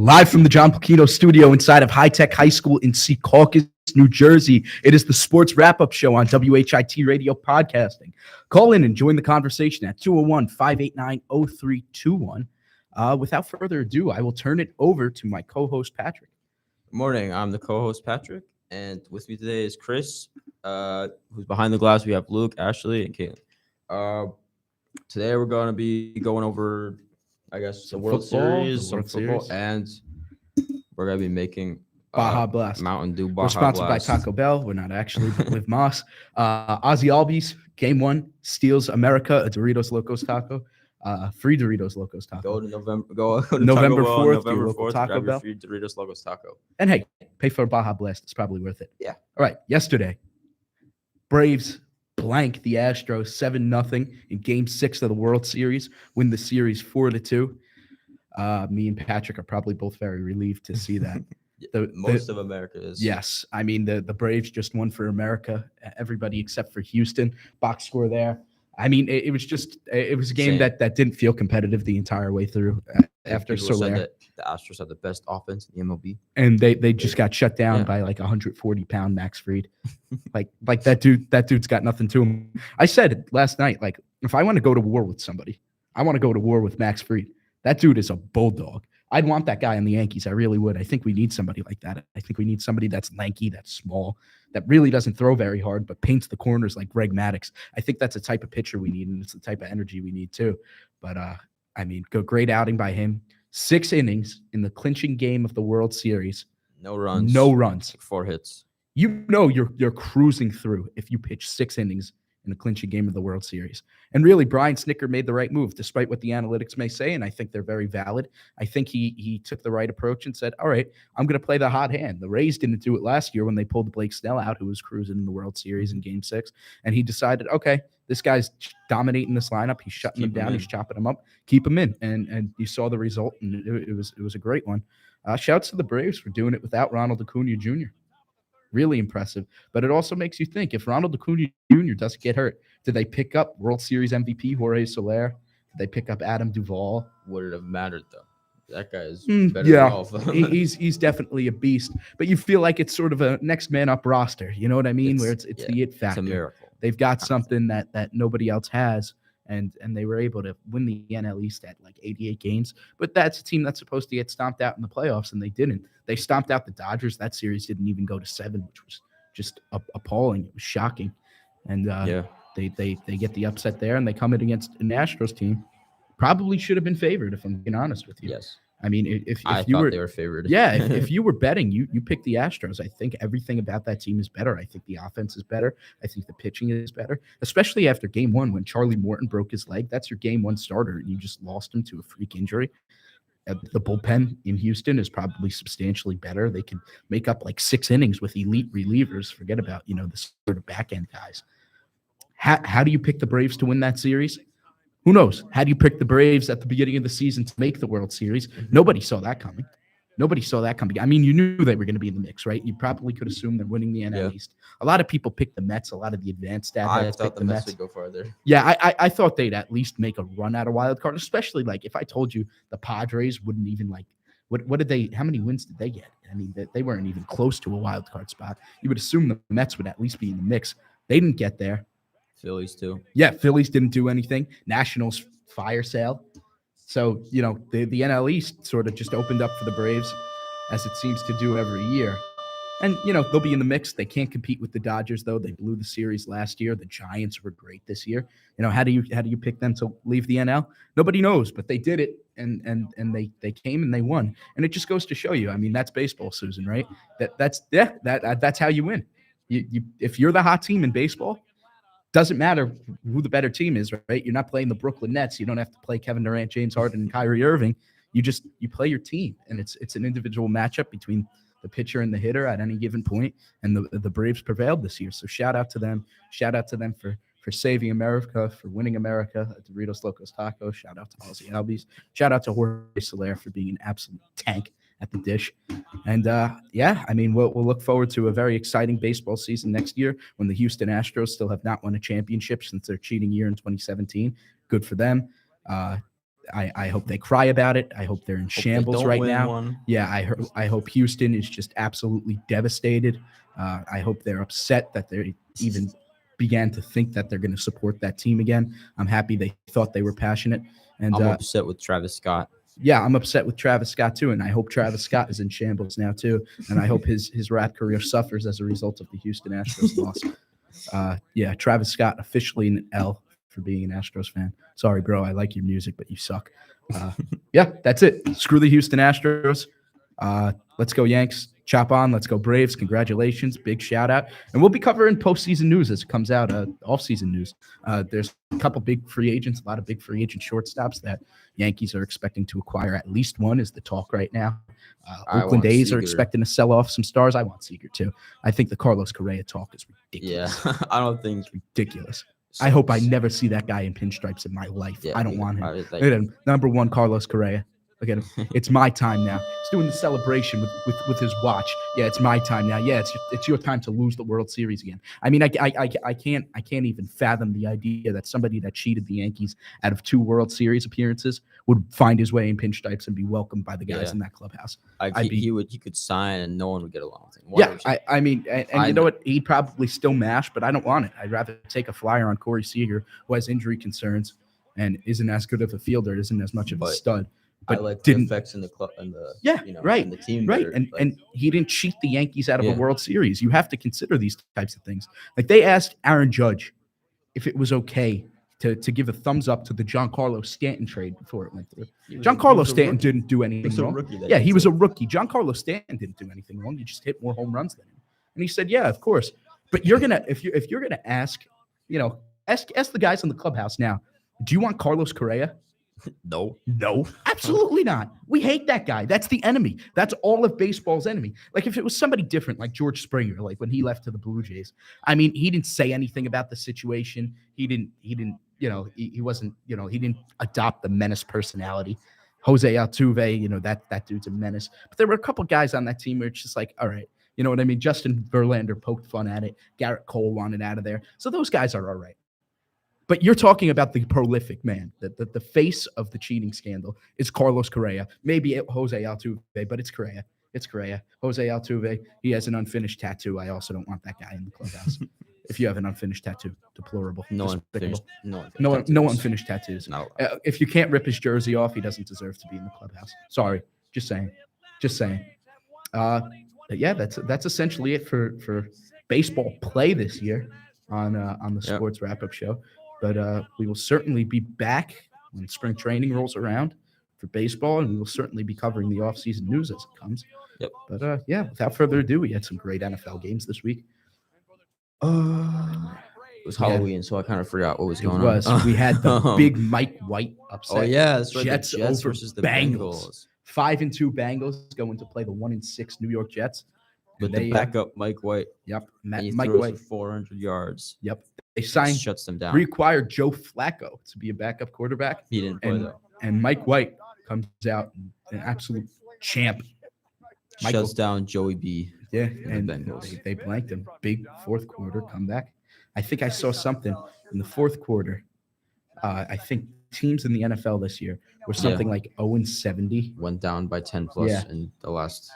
Live from the John Pacino studio inside of High Tech High School in Secaucus, New Jersey. It is the Sports Wrap-Up Show on WHIT Radio Podcasting. Call in and join the conversation at 201-589-0321. Without further ado, I will turn it over to my co-host, Patrick. Good morning. I'm the co-host, Patrick, and with me today is Chris, who's behind the glass. We have Luke, Ashley, and Caitlin. Today we're going to be going over, I guess, the World Series, some football, and we're going to be making Baja Blast. Mountain Dew Baja Blast. We're sponsored Blast. by Taco Bell. We're not actually with Moss. Ozzy Albies, Game 1, steals America a Doritos Locos Taco. Free Doritos Locos Taco. Go to November. Go to November Taco Bell, 4th, November your local 4th. Taco Grab your Bell. free Doritos Locos Taco. And hey, pay for a Baja Blast. It's probably worth it. Yeah. All right. Yesterday, Braves blank the Astros 7-0 in Game 6 of the World Series. Win the series 4-2. Me and Patrick are probably both very relieved to see that. Most of America is. Yes. I mean, the Braves just won for America. Everybody except for Houston. Box score there. I mean, it was a game that didn't feel competitive the entire way through after People said Soler. that the Astros have the best offense in the MLB. And they just got shut down Yeah. by like 140-pound Max Fried. like that dude's got nothing to him. I said last night, like, if I want to go to war with somebody, I want to go to war with Max Fried. That dude is a bulldog. I'd want that guy on the Yankees. I really would. I think we need somebody like that. I think we need somebody that's lanky, that's small, that really doesn't throw very hard, but paints the corners like Greg Maddux. I think that's the type of pitcher we need, and it's the type of energy we need too. But, I mean, great outing by him. 6 innings in the clinching game of the World Series. No runs. No runs. 4 hits. You know you're cruising through if you pitch 6 innings in the clinching game of the World Series. And really, Brian Snitker made the right move, despite what the analytics may say, and I think they're very valid. I think he took the right approach and said, all right, I'm going to play the hot hand. The Rays didn't do it last year when they pulled Blake Snell out, who was cruising in the World Series in Game 6, and he decided, okay, this guy's dominating this lineup. He's shutting them down. He's chopping them up. Keep him in. And you saw the result, and it was a great one. Shouts to the Braves for doing it without Ronald Acuna Jr. Really impressive. But it also makes you think, if Ronald Acuna Jr. doesn't get hurt, did they pick up World Series MVP Jorge Soler? Did they pick up Adam Duvall? Would it have mattered, though? That guy is better Yeah, than all of them. he's definitely a beast. But you feel like it's sort of a next man up roster. You know what I mean? Where it's the it factor. It's a miracle. They've got something that nobody else has. And they were able to win the NL East at like 88 games. But that's a team that's supposed to get stomped out in the playoffs, and they didn't. They stomped out the Dodgers. That series didn't even go to 7, which was just appalling. It was shocking. And they get the upset there, and they come in against an Astros team. Probably should have been favored, if I'm being honest with you. Yes. I mean, if I you thought were they were favored. Yeah, if you were betting, you picked the Astros. I think everything about that team is better. I think the offense is better. I think the pitching is better, especially after Game 1 when Charlie Morton broke his leg. That's your Game 1 starter, and you just lost him to a freak injury. The bullpen in Houston is probably substantially better. They can make up like 6 innings with elite relievers. Forget about, the sort of back-end guys. How do you pick the Braves to win that series? Who knows? How do you pick the Braves at the beginning of the season to make the World Series? Nobody saw that coming. I mean, you knew they were going to be in the mix, right? You probably could assume they're winning the NL East. A lot of people picked the Mets. A lot of the advanced stat I heads thought picked the Mets would go farther. Yeah, I thought they'd at least make a run at a wild card, especially like if I told you the Padres wouldn't even like what did they? How many wins did they get? I mean, they weren't even close to a wild card spot. You would assume the Mets would at least be in the mix. They didn't get there. Phillies too. Yeah, Phillies didn't do anything. Nationals fire sale. So, the NL East sort of just opened up for the Braves, as it seems to do every year. And, they'll be in the mix. They can't compete with the Dodgers, though. They blew the series last year. The Giants were great this year. How do you pick them to leave the NL? Nobody knows, but they did it, and they came and they won. And it just goes to show you, I mean, that's baseball, Susan, right? That's how you win. You if you're the hot team in baseball, doesn't matter who the better team is, right? You're not playing the Brooklyn Nets. You don't have to play Kevin Durant, James Harden, and Kyrie Irving. You play your team, and it's an individual matchup between the pitcher and the hitter at any given point, and the Braves prevailed this year. So shout out to them. Shout out to them for saving America, for winning America at Doritos Locos Taco. Shout out to Ozzy Albies. Shout out to Jorge Soler for being an absolute tank at the dish. And I mean, we'll look forward to a very exciting baseball season next year when the Houston Astros still have not won a championship since their cheating year in 2017. Good for them. I hope they cry about it. I hope they're in Hope they shambles don't right win now. one. Yeah, I hope Houston is just absolutely devastated. I hope they're upset that they even began to think that they're going to support that team again. I'm happy they thought they were passionate. And I'm upset with Travis Scott. yeah, I'm upset with Travis Scott too, and I hope Travis Scott is in shambles now too, and I hope his rap career suffers as a result of the Houston Astros loss. Yeah, Travis Scott officially an L for being an Astros fan. Sorry, bro, I like your music, but you suck. Yeah, that's it. Screw the Houston Astros. Let's go Yanks. Chop on. Let's go Braves. Congratulations. Big shout out. And we'll be covering postseason news as it comes out, offseason news. There's a couple big free agents, a lot of big free agent shortstops that Yankees are expecting to acquire. At least one is the talk right now. I Oakland want A's are Seager. expecting to sell off some stars. I want Seager too. I think the Carlos Correa talk is Yeah, ridiculous. I don't think. Ridiculous. I hope I never see that guy in pinstripes in my life. Yeah, I don't me- want him. I was like- Look at him. Number one, Carlos Correa. Look at him. It's my time now. He's doing the celebration with his watch. Yeah, it's my time now. Yeah, it's your time to lose the World Series again. I mean, I can't even fathom the idea that somebody that cheated the Yankees out of 2 World Series appearances would find his way in pinstripes and be welcomed by the guys Yeah. in that clubhouse. Like I'd be- he could sign and no one would get along with him. Yeah, I mean, and I you know know. what? He'd probably still mash, but I don't want it. I'd rather take a flyer on Corey Seager, who has injury concerns and isn't as good of a fielder, isn't as much of a But stud. I But like the didn't effects in the club and the Yeah, right, and the team right, better, and like, and he didn't cheat the Yankees out of Yeah. a World Series. You have to consider these types of things. Like they asked Aaron Judge if it was okay to give a thumbs up to the Giancarlo Stanton trade before it went through. he was- Giancarlo he was a Stanton rookie. didn't do He anything was a wrong. rookie that Yeah, did he was it. a rookie. Giancarlo Stanton didn't do anything wrong. He just hit more home runs than him. And he said, "Yeah, of course." But you're gonna if you're gonna ask, ask the guys in the clubhouse now. Do you want Carlos Correa? No. No, absolutely not. We hate that guy. That's the enemy. That's all of baseball's enemy. Like if it was somebody different, like George Springer, like when he left to the Blue Jays. I mean, he didn't say anything about the situation. He didn't, he wasn't, he didn't adopt the menace personality. Jose Altuve, that dude's a menace. But there were a couple guys on that team where it's just like, all right, you know what I mean? Justin Verlander poked fun at it. Garrett Cole wanted out of there. So those guys are all right. But you're talking about the prolific man. The face of the cheating scandal is Carlos Correa. Maybe Jose Altuve, but it's Correa. It's Correa. Jose Altuve, he has an unfinished tattoo. I also don't want that guy in the clubhouse. If you have an unfinished tattoo, deplorable. No one despicable. finished. No one. No unfinished tattoos. No. If you can't rip his jersey off, he doesn't deserve to be in the clubhouse. Sorry. Just saying. But yeah, that's essentially it for baseball play this year on the Yep. Sports Wrap-Up Show. But we will certainly be back when spring training rolls around for baseball, and we will certainly be covering the offseason news as it comes. Yep. But yeah, without further ado, we had some great NFL games this week. It was Halloween, so I kind of forgot what was It going was. on. We had the big Mike White upset. Oh yeah, that's right. Jets the Jets over versus the Bengals. Bengals 5-2 Bengals going to play the 1-6 New York Jets. with And the they, backup Mike White. Yep. And he Mike throws White. for 400 yards. Yep. They signed, Shuts them down. required Joe Flacco to be a backup quarterback, He didn't play and though. and Mike White comes out an absolute champ. Michael- Shuts down Joey B. Yeah, the and Bengals. they blanked him. Big fourth quarter comeback. I think I saw something in the fourth quarter. I think teams in the NFL this year were something like 0-70. Went down by 10 plus Yeah. in the last